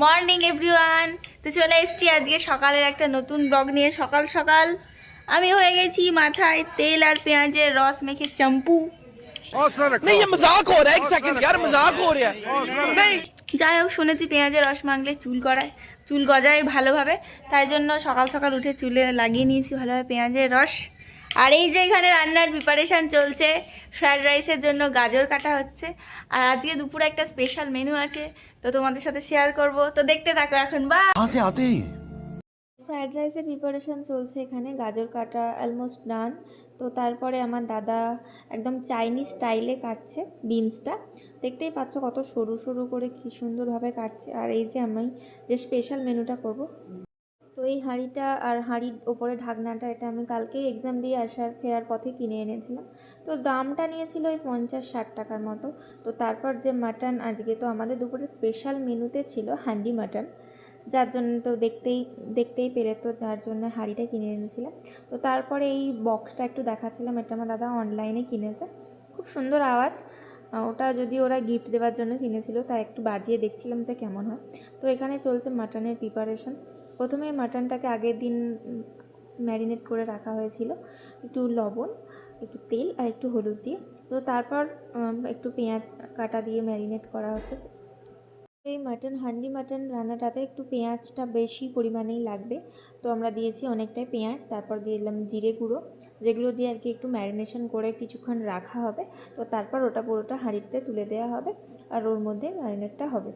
Morning everyone. তো চলে এসেছি আজকে সকালের একটা নতুন ব্লগ নিয়ে। সকাল সকাল আমি হয়ে গেছি মাথায় তেল আর পেঁয়াজের রস মেখে চাম্পু। नहीं ये मजाक हो रहा है। एक सेकंड यार, मजाक हो रहा है। नहीं যাই হোক, শুনেছি পেঁয়াজের রস মাখলে চুল গড়ায়, চুল গজায় ভালোভাবে। তাই জন্য সকাল সকাল উঠে চুলে লাগিয়ে নিয়েছি ভালোভাবে পেঁয়াজের রস। আর এই যে এখানে রান্নার প্রিপারেশান চলছে, ফ্রায়েড রাইসের জন্য গাজর কাটা হচ্ছে। আর আজকে দুপুরে একটা স্পেশাল মেনু আছে, তো তোমাদের সাথে শেয়ার করব। তো দেখতে থাকো এখন। বা ফ্রায়েড রাইসের প্রিপারেশান চলছে এখানে, গাজর কাটা অলমোস্ট ডান। তো তারপরে আমার দাদা একদম চাইনিজ স্টাইলে কাটছে বিনসটা। দেখতেই পাচ্ছ কত সরু সরু করে কী সুন্দরভাবে কাটছে। আর এই যে আমি যে স্পেশাল মেনুটা করব, তো এই হাঁড়িটা আর হাঁড়ির ওপরে ঢাকনাটা, এটা আমি কালকেই এক্সাম দিয়ে ফেরার পথে কিনে এনেছিলাম। তো দামটা নিয়েছিল ওই 50-60 টাকার মতো। তো তারপর যে মাটন, আজকে তো আমাদের দুপুরে স্পেশাল মেনুতে ছিল হান্ডি মাটন, যার জন্য তো দেখতেই পেলে, তো যার জন্য হাঁড়িটা কিনে এনেছিলাম। তো তারপরে এই বক্সটা একটু দেখাচ্ছিলাম, এটা আমার দাদা অনলাইনে কিনেছে, খুব সুন্দর আওয়াজ। ওটা যদি ওরা গিফট দেওয়ার জন্য কিনেছিল, তাই একটু বাজিয়ে দেখছিলাম যে কেমন হয়। তো এখানে চলছে মাটনের প্রিপারেশন। প্রথমে মাটনটাকে আগের দিন ম্যারিনেট করে রাখা হয়েছিল, একটু লবণ, একটু তেল আর একটু হলুদ দিয়ে। তো তারপর একটু পেঁয়াজ কাটা দিয়ে ম্যারিনেট করা হচ্ছে। এই হান্ডি মাটন রান্নাটাতে একটু পেঁয়াজটা বেশি পরিমাণেই লাগবে। তো আমরা দিয়েছি অনেকটাই পেঁয়াজ, তারপর দিয়ে দিলাম জিরে গুঁড়ো, যেগুলো দিয়ে আর কি একটু ম্যারিনেশন করে কিছুক্ষণ রাখা হবে। তো তারপর ওটা পুরোটা হাঁড়িতে তুলে দেওয়া হবে, আর ওর মধ্যে ম্যারিনেটটা হবে,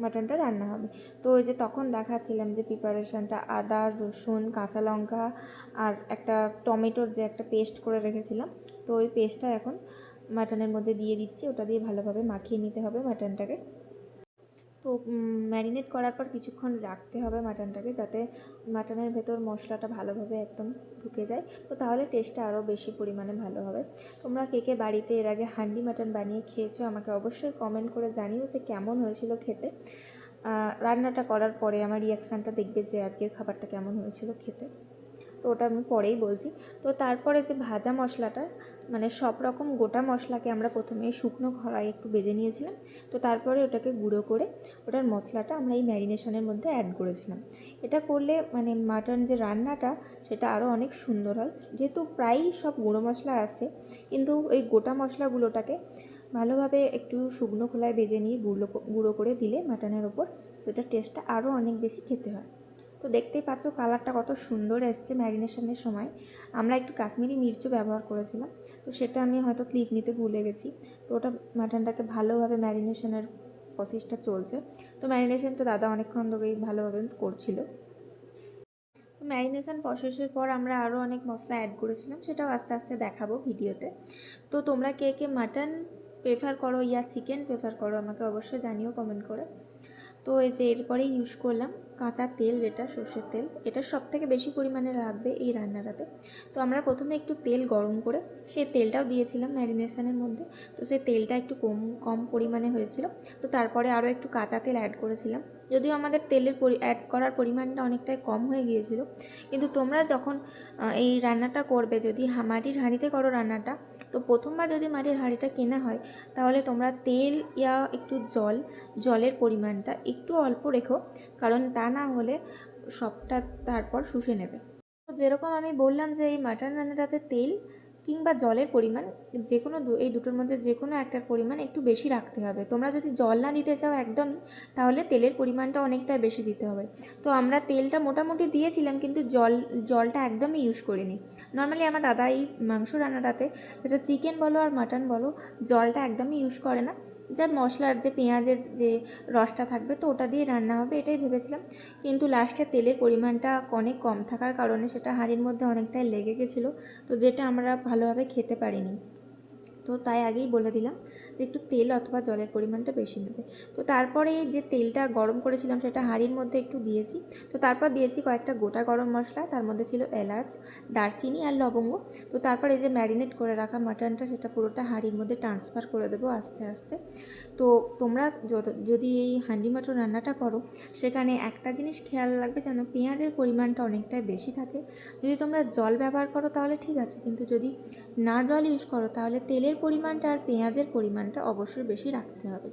মাটনটা রান্না হবে। তো ওই যে তখন দেখাচ্ছিলাম যে প্রিপারেশানটা, আদা রসুন কাঁচা লঙ্কা আর একটা টমেটোর যে একটা পেস্ট করে রেখেছিলাম, তো ওই পেস্টটা এখন মাটনের মধ্যে দিয়ে দিচ্ছি। ওটা দিয়ে ভালোভাবে মাখিয়ে নিতে হবে মাটনটাকে। তো ম্যারিনেট করার পর কিছুক্ষণ রাখতে হবে মাটনটাকে, যাতে মাটনের ভেতর মশলাটা ভালোভাবে একদম ঢুকে যায়। তো তাহলে টেস্টটা আরও বেশি পরিমাণে ভালো হবে। তোমরা কে কে বাড়িতে এর আগে হান্ডি মাটন বানিয়ে খেয়েছো আমাকে অবশ্যই কমেন্ট করে জানিও যে কেমন হয়েছিল খেতে। রান্নাটা করার পরে আমার রিয়াকশানটা দেখবে যে আজকের খাবারটা কেমন হয়েছিল খেতে। তো ওটা আমি পরেই বলছি। তো তারপরে যে ভাজা মশলাটা, মানে সব রকম গোটা মশলাকে আমরা প্রথমে শুকনো খড়াই একটু বেজে নিয়েছিলাম। তো তারপরে ওটাকে গুঁড়ো করে ওটার মশলাটা আমরা এই ম্যারিনেশনের মধ্যে অ্যাড করেছিলাম। এটা করলে মানে মাটন যে রান্নাটা সেটা আরও অনেক সুন্দর হয়, যেহেতু প্রায়ই সব গুঁড়ো মশলা আছে, কিন্তু ওই গোটা মশলাগুলোটাকে ভালোভাবে একটু শুকনো খোলায় বেজে নিয়ে গুঁড়ো করে দিলে মাটনের ওপর, সেটার টেস্টটা আরও অনেক বেশি খেতে হয়। তো দেখতেই পাচ্ছ কালারটা কত সুন্দর এসছে। ম্যারিনেশনের সময় আমরা একটু কাশ্মীরি মির্চও ব্যবহার করেছিলাম, তো সেটা আমি হয়তো ক্লিপ নিতে ভুলে গেছি। তো ওটা মাটনটাকে ভালোভাবে ম্যারিনেশনের প্রসেসটা চলছে। তো ম্যারিনেশন তো দাদা অনেকক্ষণ ধরেই ভালোভাবে করছিল। তো ম্যারিনেশন প্রসেসের পর আমরা আরও অনেক মশলা অ্যাড করেছিলাম, সেটাও আস্তে আস্তে দেখাবো ভিডিওতে। তো তোমরা কে কে মাটন প্রেফার করো ইয়া চিকেন প্রেফার করো আমাকে অবশ্যই জানিও কমেন্ট করে। তো এই যে এরপরে ইউজ করলাম কাঁচা তেল, যেটা সর্ষের তেল, এটা সবথেকে বেশি পরিমাণে লাগবে এই রান্নাটাতে। তো আমরা প্রথমে একটু তেল গরম করে সেই তেলটাও দিয়েছিলাম ম্যারিনেশনের মধ্যে। তো সেই তেলটা একটু কম পরিমাণে হয়েছিল। তো তারপরে আরও একটু কাঁচা তেল অ্যাড করেছিলাম, যদিও আমাদের তেলের অ্যাড করার পরিমাণটা অনেকটাই কম হয়ে গিয়েছিল। কিন্তু তোমরা যখন এই রান্নাটা করবে, যদি মাটির হাঁড়িতে করো রান্নাটা, তো প্রথমবার যদি মাটির হাঁড়িটা কেনা হয়, তাহলে তোমরা তেল ইয়া একটু জলের পরিমাণটা একটু অল্প রেখো, কারণ তা না হলে সবটা তারপর শুষে নেবে। তো যেরকম আমি বললাম যে এই মাটন রান্নাটাতে তেল কিংবা জলের পরিমাণ যে কোনো এই দুটোর মধ্যে যে কোনো একটার পরিমাণ একটু বেশি রাখতে হবে। তোমরা যদি জল না দিতে চাও একদমই, তাহলে তেলের পরিমাণটা অনেকটাই বেশি দিতে হবে। তো আমরা তেলটা মোটামুটি দিয়েছিলাম, কিন্তু জলটা একদমই ইউজ করিনি। নর্মালি আমার দাদা এই মাংস রান্নাটাতে, সেটা চিকেন বলো আর মাটন বলো, জলটা একদমই ইউজ করে না। যা মশলার যে পেঁয়াজের যে রসটা থাকবে, তো ওটা দিয়ে রান্না হবে এটাই ভেবেছিলাম। কিন্তু লাস্টে তেলের পরিমাণটা অনেক কম থাকার কারণে সেটা হাঁড়ির মধ্যে অনেকটাই লেগে গেছিলো, তো যেটা আমরা ভালোভাবে খেতে পারিনি। তো তাই আগেই বলে দিলাম যে একটু তেল অথবা জলের পরিমাণটা বেশি নেবে। তো তারপরে যে তেলটা গরম করেছিলাম সেটা হাঁড়ির মধ্যে একটু দিয়েছি। তো তারপর দিয়েছি কয়েকটা গোটা গরম মশলা, তার মধ্যে ছিল এলাচ, দারচিনি আর লবঙ্গ। তো তারপর এই যে ম্যারিনেট করে রাখা মাটনটা, সেটা পুরোটা হাঁড়ির মধ্যে ট্রান্সফার করে দেবো আস্তে আস্তে। তো তোমরা যদি এই হান্ডি মাটন রান্নাটা করো, সেখানে একটা জিনিস খেয়াল রাখবে যেন পেঁয়াজের পরিমাণটা অনেকটাই বেশি থাকে। যদি তোমরা জল ব্যবহার করো তাহলে ঠিক আছে, কিন্তু যদি না জল ইউজ করো তাহলে তেলের পরিমাণটা আর পেঁয়াজের পরিমাণটা অবশ্যই বেশি রাখতে হবে।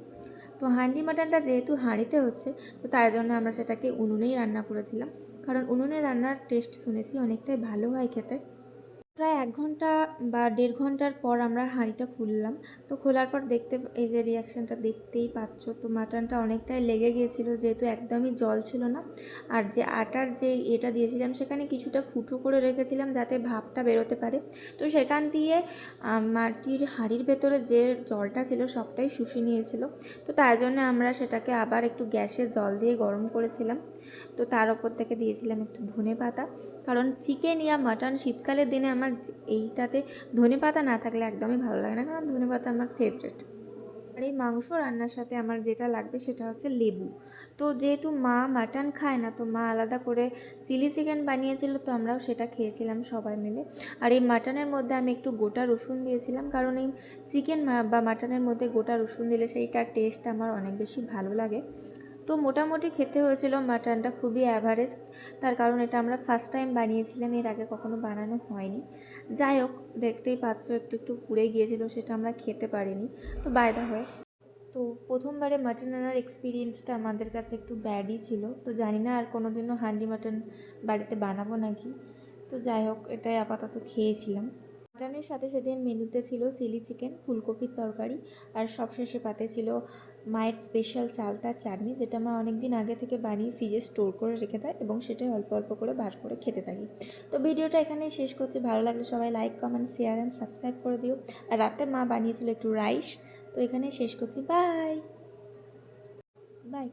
তো হান্ডি মাটনটা যেহেতু হাঁড়িতে হচ্ছে, তো তাই জন্য আমরা সেটাকে উনুনেই রান্না করেছিলাম, কারণ উনুনে রান্নার টেস্ট শুনেছি অনেকটাই ভালো হয় খেতে। প্রায় 1 ঘন্টা বা 1.5 ঘন্টার পর আমরা হাঁড়িটা খুললাম। তো খোলার পর এই যে রিয়াকশানটা দেখতেই পাচ্ছ, তো মাটনটা অনেকটাই লেগে গিয়েছিল, যেহেতু একদমই জল ছিল না। আর যে আটার যে এটা দিয়েছিলাম সেখানে কিছুটা ফুটো করে রেখেছিলাম যাতে ভাপটা বেরোতে পারে। তো সেখান দিয়ে মাটির হাঁড়ির ভেতরে যে জলটা ছিল সবটাই শুষে নিয়েছিল। তো তাই জন্য আমরা সেটাকে আবার একটু গ্যাসে জল দিয়ে গরম করেছিলাম। তো তার ওপর থেকে দিয়েছিলাম একটু ধনেপাতা, কারণ চিকেন ইয়া মাটন শীতকালের দিনে আমার এইটাতে ধনেপাতা না থাকলে একদমই ভালো লাগে না, কারণ ধনেপাতা আমার ফেভারিট। আর এই মাংস রান্নার সাথে আমার যেটা লাগবে সেটা হচ্ছে লেবু। তো যেহেতু মা মাটন খায় না, তো মা আলাদা করে চিলি চিকেন বানিয়েছিল, তো আমরাও সেটা খেয়েছিলাম সবাই মিলে। আর এই মাটনের মধ্যে আমি একটু গোটা রসুন দিয়েছিলাম, কারণ এই চিকেন বা মাটনের মধ্যে গোটা রসুন দিলে সেইটার টেস্ট আমার অনেক বেশি ভালো লাগে। তো মোটামুটি খেতে হয়েছিল মাটনটা খুবই অ্যাভারেজ, তার কারণ এটা আমরা ফার্স্ট টাইম বানিয়েছিলাম, এর আগে কখনো বানানো হয়নি। যাই হোক, দেখতেই পাচ্ছ একটু একটু পুড়ে গিয়েছিল, সেটা আমরা খেতে পারিনি। তো বাই দ্য ওয়ে, তো প্রথমবারে মাটন রান্নার এক্সপিরিয়েন্সটা আমাদের কাছে একটু ব্যাডই ছিল। তো জানি না আর কোনো দিনও হান্ডি মাটন বাড়িতে বানাবো নাকি। তো যাই হোক, এটাই আপাতত খেয়েছিলাম। মাটনের সাথে সেদিন মেনুতে ছিল চিলি চিকেন, ফুলকপির তরকারি, আর সবশেষে পাতে ছিল মায়ের স্পেশাল চালতার চাটনি, যেটা মা অনেক দিন আগে থেকে বানিয়ে ফ্রিজে স্টোর করে রেখে দেয়, এবং সেটাই অল্প অল্প করে বার করে খেতে থাকি। তো ভিডিওটা এখানেই শেষ করছি। ভালো লাগলে সবাই like, comment, share and subscribe করে দিও। আর রাতে মা বানিয়েছিল একটু রাইস। তো এখানেই শেষ করছি। Bye bye.